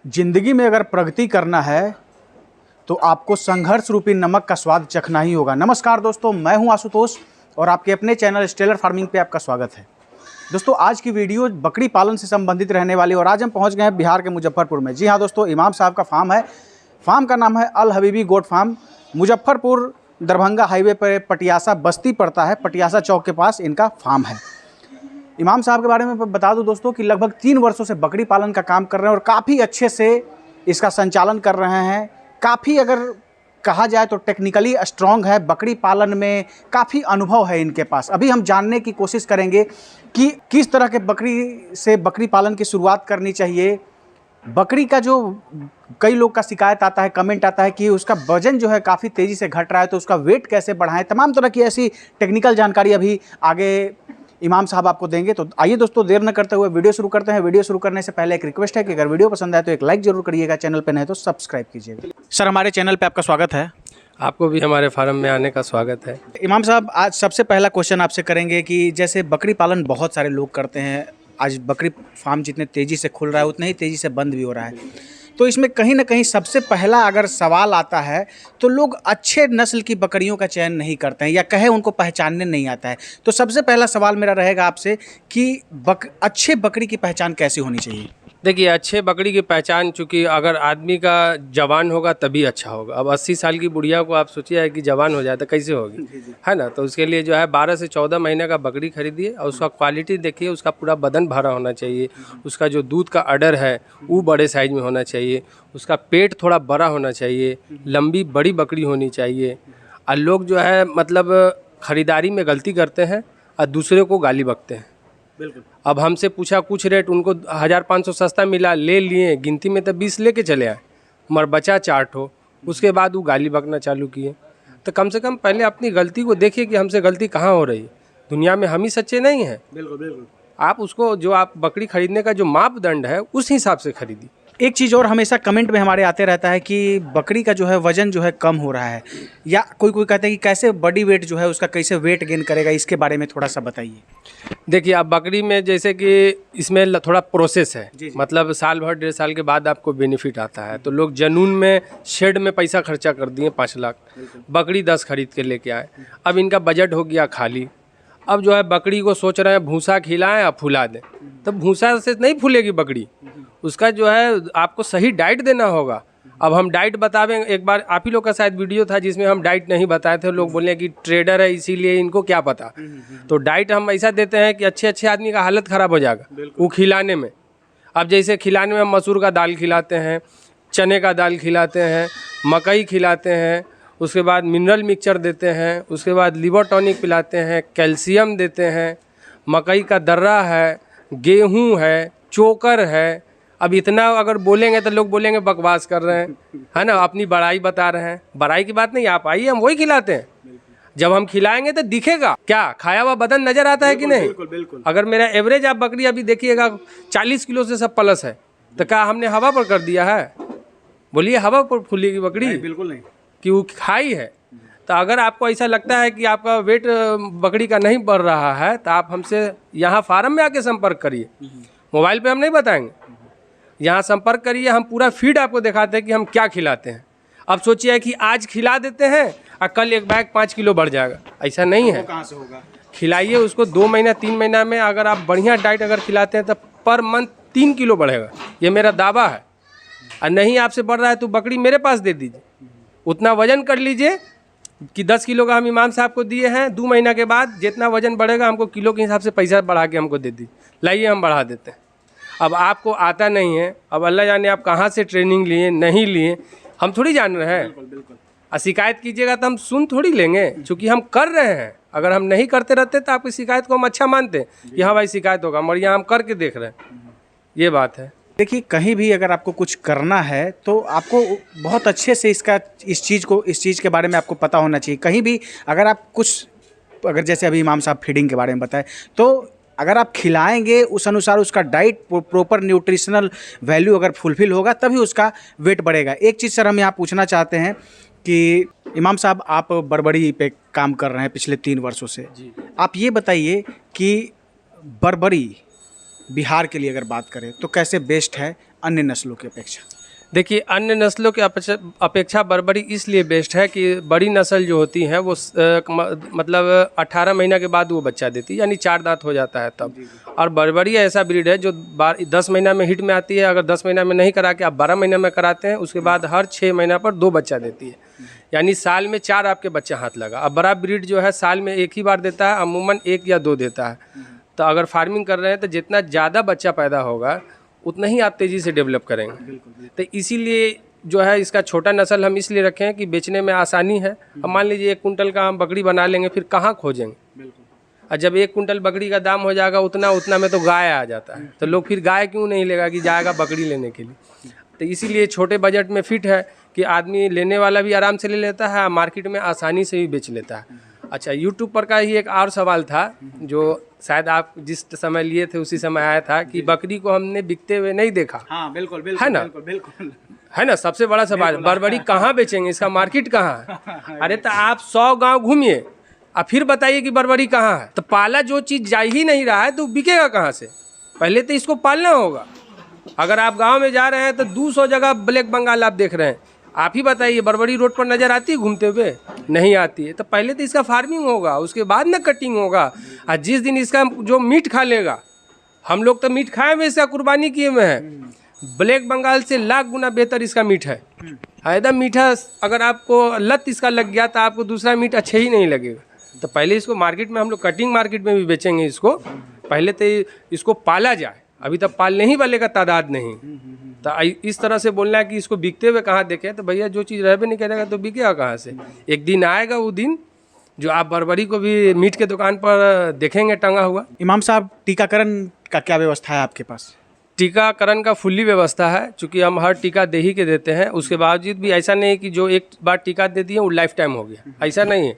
जिंदगी में अगर प्रगति करना है तो आपको संघर्ष रूपी नमक का स्वाद चखना ही होगा। नमस्कार दोस्तों, मैं हूं आशुतोष और आपके अपने चैनल स्टेलर फार्मिंग पे आपका स्वागत है। दोस्तों, आज की वीडियो बकरी पालन से संबंधित रहने वाली और आज हम पहुंच गए हैं बिहार के मुजफ्फरपुर में। जी हाँ दोस्तों, इमाम साहब का फार्म है। फार्म का नाम है Al Habibi goat farm. Muzaffarpur Darbhanga highway पर पटियासा बस्ती पड़ता है, पटियासा चौक के पास इनका फार्म है। इमाम साहब के बारे में बता दूं दोस्तों कि लगभग 3 वर्षों से बकरी पालन का काम कर रहे हैं और काफ़ी अच्छे से इसका संचालन कर रहे हैं। काफ़ी अगर कहा जाए तो टेक्निकली स्ट्रॉन्ग है, बकरी पालन में काफ़ी अनुभव है इनके पास। अभी हम जानने की कोशिश करेंगे कि किस तरह के बकरी से बकरी पालन की शुरुआत करनी चाहिए। बकरी का जो कई लोग का शिकायत आता है, कमेंट आता है कि उसका वजन जो है काफ़ी तेज़ी से घट रहा है, तो उसका वेट कैसे बढ़ाएं। तमाम तरह की ऐसी टेक्निकल जानकारी अभी आगे इमाम साहब आपको देंगे। तो आइए दोस्तों, देर न करते हुए वीडियो शुरू करते हैं। वीडियो शुरू करने से पहले एक रिक्वेस्ट है कि अगर वीडियो पसंद आए तो एक लाइक जरूर करिएगा, चैनल पे नए तो सब्सक्राइब कीजिएगा। सर, हमारे चैनल पे आपका स्वागत है। आपको भी हमारे फार्म में आने का स्वागत है। इमाम साहब, आज सबसे पहला क्वेश्चन आपसे करेंगे कि जैसे बकरी पालन बहुत सारे लोग करते हैं, आज बकरी फार्म जितने तेज़ी से खुल रहा है उतने ही तेज़ी से बंद भी हो रहा है, तो इसमें कहीं ना कहीं सबसे पहला अगर सवाल आता है तो लोग अच्छे नस्ल की बकरियों का चयन नहीं करते हैं या कहे उनको पहचानने नहीं आता है। तो सबसे पहला सवाल मेरा रहेगा आपसे कि अच्छे बकरी की पहचान कैसी होनी चाहिए? देखिए, अच्छे बकरी की पहचान, चूँकि अगर आदमी का जवान होगा तभी अच्छा होगा। अब 80 साल की बुढ़िया को आप सोचिए है कि जवान हो जाए तो कैसे होगी, है ना। तो उसके लिए जो है 12 से 14 महीने का बकरी खरीदिए और उसका क्वालिटी देखिए, उसका पूरा बदन भरा होना चाहिए, उसका जो दूध का अडर है वो बड़े साइज में होना चाहिए, उसका पेट थोड़ा बड़ा होना चाहिए, लंबी बड़ी बकरी होनी चाहिए। और लोग जो है मतलब ख़रीदारी में गलती करते हैं और दूसरे को गाली बकते हैं। बिल्कुल। अब हमसे पूछा कुछ रेट, उनको 1500 सस्ता मिला, ले लिए, गिनती में तो 20 लेके चले आए, मगर बचा 4 ठो। उसके बाद वो गाली बकना चालू किए। तो कम से कम पहले अपनी गलती को देखिए कि हमसे गलती कहाँ हो रही है। दुनिया में हम ही सच्चे नहीं हैं। बिल्कुल बिल्कुल। आप उसको, जो आप बकरी खरीदने का जो मापदंड है उस हिसाब से खरीदिए। एक चीज़ और हमेशा कमेंट में हमारे आते रहता है कि बकरी का जो है वज़न जो है कम हो रहा है, या कोई कहते हैं कि कैसे बॉडी वेट जो है उसका कैसे वेट गेन करेगा, इसके बारे में थोड़ा सा बताइए। देखिए, आप बकरी में जैसे कि इसमें थोड़ा प्रोसेस है। जी। मतलब साल भर 1.5 साल के बाद आपको बेनिफिट आता है। तो लोग जनून में शेड में पैसा खर्चा कर दिए 5 लाख, बकरी 10 खरीद के लेके आए। अब इनका बजट हो गया खाली। अब जो है बकरी को सोच रहे हैं भूसा खिलाएं और फुला दें, तो भूसा से नहीं फूलेगी बकरी। उसका जो है आपको सही डाइट देना होगा। अब हम डाइट बतावें, एक बार आप ही लोग का शायद वीडियो था जिसमें हम डाइट नहीं बताए थे। लोग बोले कि ट्रेडर है इसीलिए इनको क्या पता। तो डाइट हम ऐसा देते हैं कि अच्छे अच्छे आदमी का हालत ख़राब हो जाएगा वो खिलाने में। अब जैसे खिलाने में मसूर का दाल खिलाते हैं, चने का दाल खिलाते हैं, मकई खिलाते हैं, उसके बाद मिनरल मिक्सचर देते हैं, उसके बाद लिवर टॉनिक पिलाते हैं, कैल्शियम देते हैं, मकई का दर्रा है, गेहूँ है, चोकर है। अब इतना अगर बोलेंगे तो लोग बोलेंगे बकवास कर रहे हैं, है ना, अपनी बड़ाई बता रहे हैं। बड़ाई की बात नहीं, आप आइए, हम वही खिलाते हैं। जब हम खिलाएंगे तो दिखेगा, क्या खाया हुआ बदन नजर आता है कि नहीं। बिल्कुल बिल्कुल। अगर मेरा एवरेज आप बकरी अभी देखिएगा 40 किलो से सब प्लस है, तो क्या हमने हवा पर कर दिया है? बोलिए, हवा पर फूलेगी बकरी? बिल्कुल नहीं, कि वो खाई है। तो अगर आपको ऐसा लगता है कि आपका वेट बकरी का नहीं बढ़ रहा है तो आप हमसे यहाँ फार्म में आके संपर्क करिए। मोबाइल पे हम नहीं बताएंगे, यहाँ संपर्क करिए। हम पूरा फीड आपको दिखाते हैं कि हम क्या खिलाते हैं। अब सोचिए कि आज खिला देते हैं और कल एक बैग 5 किलो बढ़ जाएगा, ऐसा नहीं है। कहाँ से होगा? खिलाइए उसको 2 महीना 3 महीना में अगर आप बढ़िया डाइट अगर खिलाते हैं तो पर मंथ 3 किलो बढ़ेगा, ये मेरा दावा है। और नहीं आपसे बढ़ रहा है तो बकरी मेरे पास दे दीजिए, उतना वजन कर लीजिए कि 10 किलो का हम इमाम साहब को दिए हैं। 2 महीना के बाद जितना वजन बढ़ेगा हमको किलो के हिसाब से पैसा बढ़ा के हमको दे दीजिए, लाइए हम बढ़ा देते हैं। अब आपको आता नहीं है, अब अल्लाह जाने आप कहाँ से ट्रेनिंग लिए नहीं लिए, हम थोड़ी जान रहे हैं। और शिकायत कीजिएगा तो हम सुन थोड़ी लेंगे, क्योंकि हम कर रहे हैं। अगर हम नहीं करते रहते तो आपकी शिकायत को हम अच्छा मानते कि हाँ भाई शिकायत होगा, मगर यहाँ हम करके देख रहे हैं, ये बात है। देखिए, कहीं भी अगर आपको कुछ करना है तो आपको बहुत अच्छे से इस चीज़ के बारे में आपको पता होना चाहिए। कहीं भी अगर आप कुछ, अगर जैसे अभी इमाम साहब फीडिंग के बारे में बताए, तो अगर आप खिलाएंगे उस अनुसार उसका डाइट प्रॉपर न्यूट्रिशनल वैल्यू अगर फुलफिल होगा तभी उसका वेट बढ़ेगा। एक चीज़ सर हम यहाँ पूछना चाहते हैं कि इमाम साहब, आप बर्बरी पे काम कर रहे हैं पिछले 3 वर्षों से जी। आप ये बताइए कि बर्बरी बिहार के लिए अगर बात करें तो कैसे बेस्ट है, अन्य नस्लों की अपेक्षा? देखिए, अन्य नस्लों के अपेक्षा बर्बरी इसलिए बेस्ट है कि बड़ी नस्ल जो होती है वो मतलब 18 महीना के बाद वो बच्चा देती है, यानी 4 दांत हो जाता है तब। और बर्बरी ऐसा ब्रीड है जो 10 महीना में हिट में आती है। अगर 10 महीना में नहीं करा के आप 12 महीना में कराते हैं, उसके बाद हर 6 महीना पर 2 बच्चा देती है, यानी साल में 4 आपके बच्चे हाथ लगा। अब बड़ा ब्रीड जो है साल में 1 ही बार देता है, अमूमन 1 या 2 देता है। तो अगर फार्मिंग कर रहे हैं तो जितना ज़्यादा बच्चा पैदा होगा उतना ही आप तेज़ी से डेवलप करेंगे। तो इसीलिए जो है इसका छोटा नस्ल हम इसलिए रखे हैं कि बेचने में आसानी है। अब मान लीजिए 1 कुंटल का हम बकरी बना लेंगे, फिर कहाँ खोजेंगे? और जब 1 कुंटल बकरी का दाम हो जाएगा उतना में तो गाय आ जाता है, तो लोग फिर गाय क्यों नहीं लेगा कि जाएगा बकरी लेने के लिए। तो इसीलिए छोटे बजट में फिट है कि आदमी लेने वाला भी आराम से ले लेता है, मार्केट में आसानी से भी बेच लेता है। अच्छा, यूट्यूब पर का ही एक और सवाल था जो शायद आप जिस समय लिए थे उसी समय आया था कि बकरी को हमने बिकते हुए नहीं देखा। हाँ, बिल्कुल है ना? बिल्कुल है ना, सबसे बड़ा सवाल बर्बरी कहाँ बेचेंगे, इसका मार्केट कहाँ है? अरे तो आप 100 गांव घूमिए और फिर बताइए कि बर्बरी कहाँ है। तो पाला जो चीज़ जा ही नहीं रहा है तो बिकेगा कहाँ से? पहले तो इसको पालना होगा। अगर आप गांव में जा रहे हैं तो 200 जगह ब्लैक बंगाल आप देख रहे हैं, आप ही बताइए बर्बरी रोड पर नज़र आती है घूमते हुए? नहीं आती है। तो पहले तो इसका फार्मिंग होगा, उसके बाद ना कटिंग होगा। और जिस दिन इसका जो मीट खा लेगा, हम लोग तो मीट खाए हुए इसका कुर्बानी किए हुए हैं, ब्लैक बंगाल से लाख गुना बेहतर इसका मीट है। एकदम मीठा। अगर आपको लत इसका लग गया तो आपको दूसरा मीट अच्छे ही नहीं लगेगा। तो पहले इसको मार्केट में हम लोग कटिंग मार्केट में भी बेचेंगे इसको, पहले तो इसको पाला जाए। अभी तक पालने ही वाले का तादाद नहीं। तो इस तरह से बोलना है कि इसको बिकते हुए कहाँ देखें, तो भैया जो चीज़ रहबे नहीं करेगा तो बिकेगा कहाँ से? एक दिन आएगा वो दिन जो आप बर्बरी को भी मीट के दुकान पर देखेंगे टंगा हुआ। इमाम साहब, टीकाकरण का क्या व्यवस्था है आपके पास? टीकाकरण का फुल्ली व्यवस्था है, चूँकि हम हर टीका दे ही के देते हैं। उसके बावजूद भी ऐसा नहीं है कि जो एक बार टीका दे दिए वो लाइफ टाइम हो गया, ऐसा नहीं है।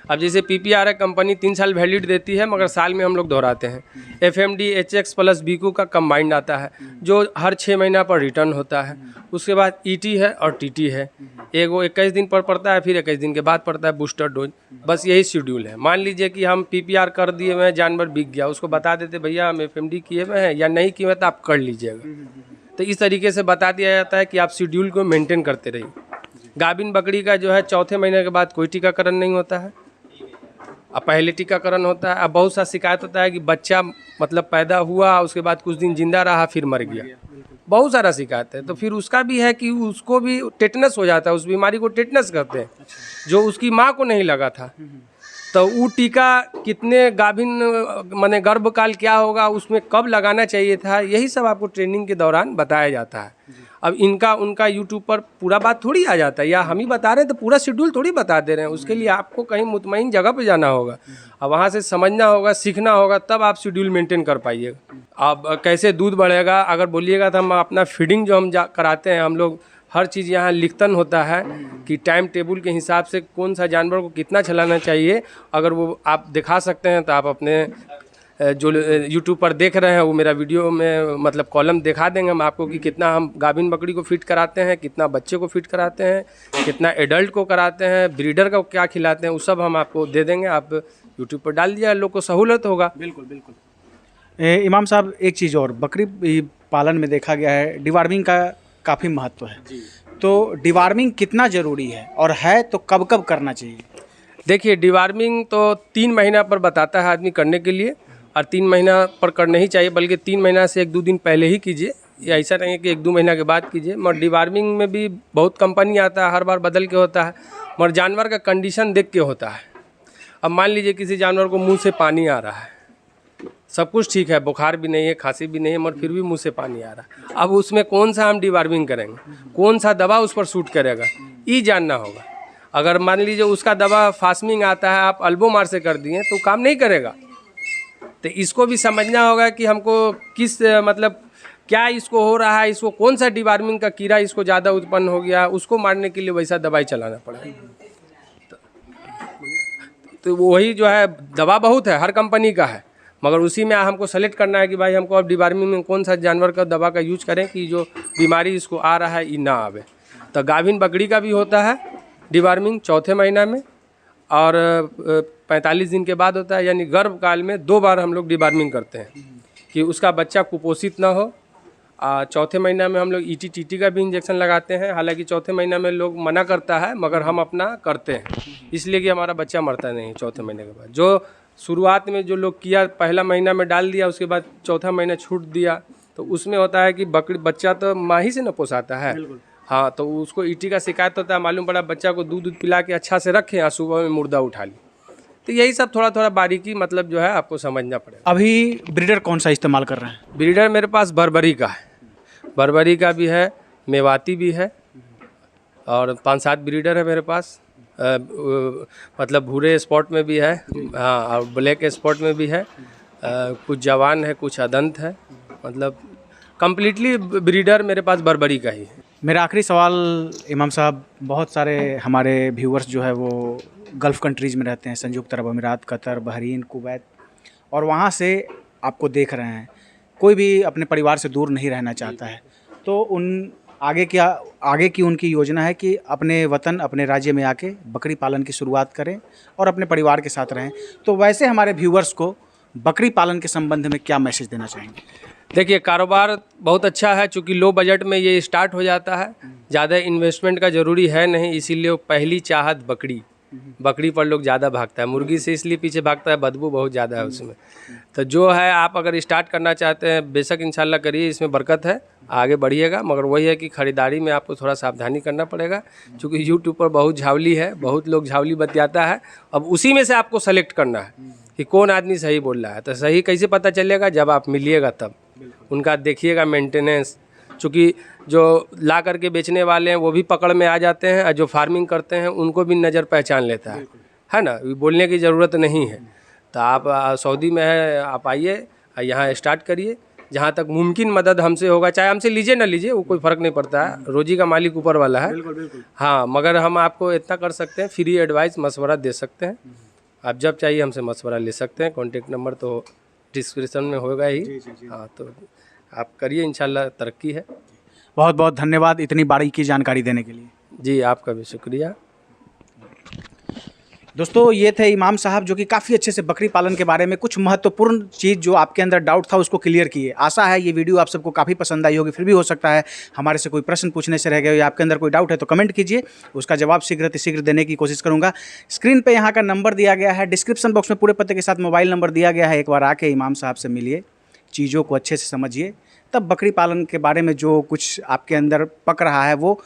अब जैसे PPR है, कंपनी 3 साल वैलिड देती है, मगर साल में हम लोग दोहराते हैं। FMD HX प्लस BQ का कंबाइंड आता है जो हर 6 महीना पर रिटर्न होता है। उसके बाद ET है और TT है, एक वो 21 दिन पर पड़ता है, फिर 21 दिन के बाद पड़ता है बूस्टर डोज। बस यही शेड्यूल है। मान लीजिए कि हम PPR कर दिए हुए हैं, जानवर बिक गया, उसको बता देते भैया हम FMD किए हुए हैं या नहीं किए हुए तो आप कर लीजिएगा। तो इस तरीके से बता दिया जाता है कि आप शेड्यूल को मेंटेन करते रहिए। गाभिन बकरी का जो है 4थे महीने के बाद कोई टीकाकरण नहीं होता है, अब पहले टीकाकरण होता है। अब बहुत सा शिकायत होता है कि बच्चा मतलब पैदा हुआ, उसके बाद कुछ दिन जिंदा रहा, फिर मर गया, बहुत सारा शिकायत है। तो फिर उसका भी है कि उसको भी टेटनस हो जाता है, उस बीमारी को टेटनस कहते हैं, जो उसकी माँ को नहीं लगा था। तो वो टीका कितने गाभिन माने गर्भकाल क्या होगा, उसमें कब लगाना चाहिए था, यही सब आपको ट्रेनिंग के दौरान बताया जाता है। अब इनका उनका यूट्यूब पर पूरा बात थोड़ी आ जाता है, या हम ही बता रहे हैं तो पूरा शेड्यूल थोड़ी बता दे रहे हैं। उसके लिए आपको कहीं मुतमईन जगह पे जाना होगा, अब वहाँ से समझना होगा, सीखना होगा, तब आप शेड्यूल मेंटेन कर पाइएगा। अब कैसे दूध बढ़ेगा अगर बोलिएगा तो हम अपना फीडिंग जो हम कराते हैं, हम लोग हर चीज़ यहाँ लिखतन होता है कि टाइम टेबल के हिसाब से कौन सा जानवर को कितना चलाना चाहिए। अगर वो आप दिखा सकते हैं तो आप अपने जो यूट्यूब पर देख रहे हैं वो मेरा वीडियो में मतलब कॉलम दिखा देंगे हम आपको कि कितना हम गाभिन बकरी को फिट कराते हैं, कितना बच्चे को फिट कराते हैं, कितना एडल्ट को कराते हैं, ब्रीडर को क्या खिलाते हैं, वो सब हम आपको दे देंगे। आप यूट्यूब पर डाल दिया, लोग को सहूलत होगा। बिल्कुल बिल्कुल। इमाम साहब, एक चीज़ और, बकरी पालन में देखा गया है डिवार्मिंग का काफ़ी महत्व है, तो डिवार्मिंग कितना ज़रूरी है और है तो कब कब करना चाहिए? देखिए, डिवार्मिंग तो 3 महीना पर बताता है आदमी करने के लिए, और 3 महीना पर करने ही चाहिए, बल्कि 3 महीना से 1-2 दिन पहले ही कीजिए। ये ऐसा नहीं है कि 1-2 महीना के बाद कीजिए। मगर डिवार्मिंग में भी बहुत कंपनी आता है, हर बार बदल के होता है, मगर जानवर का कंडीशन देख के होता है। अब मान लीजिए किसी जानवर को मुँह से पानी आ रहा है, सब कुछ ठीक है, बुखार भी नहीं है, खांसी भी नहीं है, मगर फिर भी मुंह से पानी आ रहा है, अब उसमें कौन सा हम डिवार्मिंग करेंगे, कौन सा दवा उस पर सूट करेगा, ये जानना होगा। अगर मान लीजिए उसका दवा फास्मिंग आता है, आप अल्बोमार से कर दिए तो काम नहीं करेगा। तो इसको भी समझना होगा कि हमको किस मतलब क्या इसको हो रहा है, इसको कौन सा डिवार्मिंग का कीड़ा इसको ज़्यादा उत्पन्न हो गया, उसको मारने के लिए वैसा दवाई चलाना पड़ेगा। तो वही जो है दवा बहुत है, हर कंपनी का है, मगर उसी में हमको सेलेक्ट करना है कि भाई हमको अब डिवार्मिंग में कौन सा जानवर का दवा का यूज करें कि जो बीमारी इसको आ रहा है ये ना आवे। तो गाभिन बकरी का भी होता है डिवार्मिंग 4थे महीना में, और 45 दिन के बाद होता है, यानी गर्भकाल में 2 बार हम लोग डिवार्मिंग करते हैं कि उसका बच्चा कुपोषित ना हो चौथे महीना में हम लोग ET TT का भी इंजेक्शन लगाते हैं। हालांकि चौथे महीना में लोग मना करता है, मगर हम अपना करते हैं, इसलिए कि हमारा बच्चा मरता नहीं चौथे महीने के बाद। जो शुरुआत में जो लोग किया, पहला महीना में डाल दिया, उसके बाद चौथा महीना छूट दिया, तो उसमें होता है कि बच्चा तो माँ ही से न पोसाता है। हाँ, तो उसको ET का शिकायत होता है, मालूम पड़ा बच्चा को दूध पिला के अच्छा से रखें और सुबह में मुर्दा उठा ली। तो यही सब थोड़ा थोड़ा बारीकी मतलब जो है आपको समझना पड़ेगा। अभी ब्रीडर कौन सा इस्तेमाल कर रहे हैं? ब्रीडर मेरे पास बर्बरी का है, बर्बरी का भी है, मेवाती भी है, और 5-7 ब्रीडर है मेरे पास। मतलब भूरे स्पॉट में भी है, हाँ, और ब्लैक स्पॉट में भी है। कुछ जवान है, कुछ अदंत है, मतलब कम्प्लीटली ब्रीडर मेरे पास बर्बरी का ही है। मेरा आखिरी सवाल इमाम साहब, बहुत सारे हमारे व्यूअर्स जो है वो गल्फ़ कंट्रीज़ में रहते हैं, संयुक्त अरब अमीरात, कतर, बहरीन, कुवैत, और वहाँ से आपको देख रहे हैं। कोई भी अपने परिवार से दूर नहीं रहना चाहता है, तो उन आगे की उनकी योजना है कि अपने वतन, अपने राज्य में आके बकरी पालन की शुरुआत करें और अपने परिवार के साथ रहें। तो वैसे हमारे व्यूअर्स को बकरी पालन के संबंध में क्या मैसेज देना चाहेंगे? देखिए, कारोबार बहुत अच्छा है, चूँकि लो बजट में ये स्टार्ट हो जाता है, ज़्यादा इन्वेस्टमेंट का ज़रूरी है नहीं, इसीलिए पहली चाहत बकरी पर लोग ज़्यादा भागता है। मुर्गी से इसलिए पीछे भागता है, बदबू बहुत ज़्यादा है उसमें। तो जो है, आप अगर स्टार्ट करना चाहते हैं, बेशक इंशाल्लाह करिए, इसमें बरकत है, आगे बढ़िएगा। मगर वही है कि ख़रीदारी में आपको थोड़ा सावधानी करना पड़ेगा, क्योंकि यूट्यूब पर बहुत झावली है, बहुत लोग झावली बतियाता है। अब उसी में से आपको सेलेक्ट करना है कि कौन आदमी सही बोल रहा है। तो सही कैसे पता चलेगा? जब आप मिलिएगा तब उनका देखिएगा मेंटेनेंस, चूँकि जो ला करके बेचने वाले हैं वो भी पकड़ में आ जाते हैं, और जो फार्मिंग करते हैं उनको भी नज़र पहचान लेता है ना, बोलने की ज़रूरत नहीं है। तो आप सऊदी में है, आप आइए, यहाँ स्टार्ट करिए। जहाँ तक मुमकिन मदद हमसे होगा, चाहे हमसे लीजिए ना लीजिए, वो कोई फ़र्क नहीं पड़ता है, रोजी का मालिक ऊपर वाला है। हाँ, मगर हम आपको इतना कर सकते हैं, फ्री एडवाइस मशवरा दे सकते हैं। आप जब चाहिए हमसे मशवरा ले सकते हैं। कॉन्टेक्ट नंबर तो डिस्क्रिप्शन में होगा ही। हाँ, तो आप करिए, इंशाल्लाह तरक्की है। बहुत बहुत धन्यवाद इतनी बारीकी जानकारी देने के लिए। जी, आपका भी शुक्रिया। दोस्तों, ये थे इमाम साहब, जो कि काफ़ी अच्छे से बकरी पालन के बारे में कुछ महत्वपूर्ण चीज़ जो आपके अंदर डाउट था उसको क्लियर किए। आशा है ये वीडियो आप सबको काफ़ी पसंद आई होगी। फिर भी हो सकता है हमारे से कोई प्रश्न पूछने से रह गए, या आपके अंदर कोई डाउट है तो कमेंट कीजिए, उसका जवाब शीघ्र देने की कोशिश करूँगा। स्क्रीन पर यहाँ का नंबर दिया गया है, डिस्क्रिप्शन बॉक्स में पूरे पते के साथ मोबाइल नंबर दिया गया है। एक बार आके इमाम साहब से मिलिए, चीज़ों को अच्छे से समझिए, तब बकरी पालन के बारे में जो कुछ आपके अंदर पक रहा है वो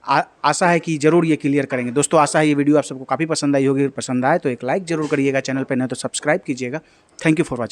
आशा है कि ज़रूर ये क्लियर करेंगे। दोस्तों, आशा है ये वीडियो आप सबको काफ़ी पसंद आई होगी। पसंद आए तो एक लाइक ज़रूर करिएगा, चैनल पर नहीं तो सब्सक्राइब कीजिएगा। Thank you for watching.